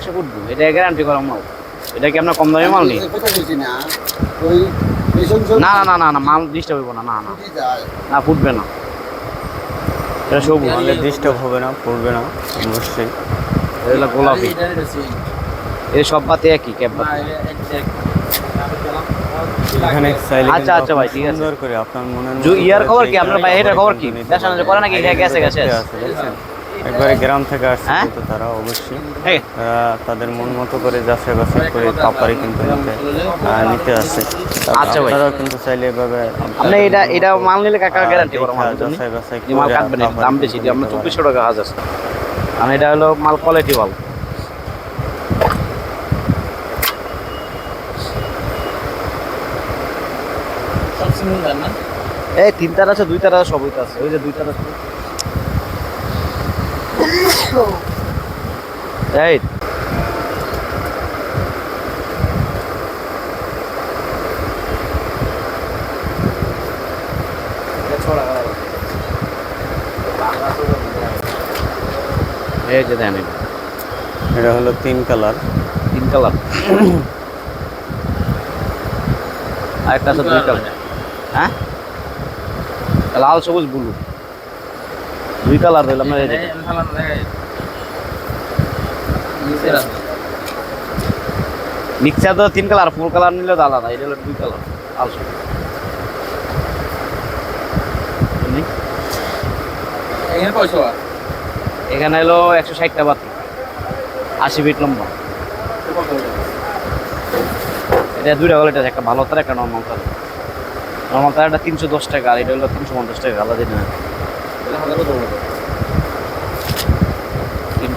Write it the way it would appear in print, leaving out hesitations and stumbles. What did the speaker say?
100 foot এটা guarantee করা মাল। এটা কি আপনার কম দামে মাল নেই? না না না না না মাল ডিস্টার্ব হইব না, না না না ফুটবে না, এটা সবুজ তাহলে ডিস্টার্ব হবে না, পড়বে না অবশ্যই। এটা গোলাপি, এই সব বাতি একই ক্যাপ বাতি। এখানে চাইলে আচ্ছা আচ্ছা ভাই ঠিক আছে। সুন্দর করে আপনার মনের ইয়ার খবর কি আপনার ভাই? এটার খবর কি? দেখানো যে করে নাকি গেছে গেছে দেখছেন একবারে গ্রাম থেকে আসছে হ্যাঁ? কিন্তু তারা অবশ্যই এই, তাদের মন মতো করে যাচাই বাছাই করে তারপরে কিন্তু নিতে আসে। আচ্ছা ভাই। তারাও কিন্তু চাইলে এভাবে আপনি এটা মাল নিলে কাকা গ্যারান্টি করা মাল, যাচাই বাছাই এই মাল করে কাটবেন না, তারপরে দাম কিন্তু বেশি দিয়ে আমরা নিতে পারেন। 2400 টাকা হাজার। আর এটা হলো মাল কোয়ালিটি মাল। এই 3 তার আছে, 2 তার আছে, সবই তো আছে। ওই যে 2 তার আছে। এই এই যে দেন এটা হলো 3 কালার। 3 কালার, আর একটা আছে 2 কালার। হ্যাঁ লাল সবুজ ব্লু 2 কালার দিলাম না। এই যে মিক্সার তো 3 কালার, 4 কালার নিলে তো আলাদা। এটা হলো 2 কালার লাল সবুজ। এখানে হলো 160টা বাতি, 80 ফিট লম্বা। এটা 2টা কোয়ালিটি আছে, একটা ভালো তার একটা নর্মাল তার। নর্মাল তার এটা 310 টাকা, আর এটা হলো 350 টাকা আলাদা দিন।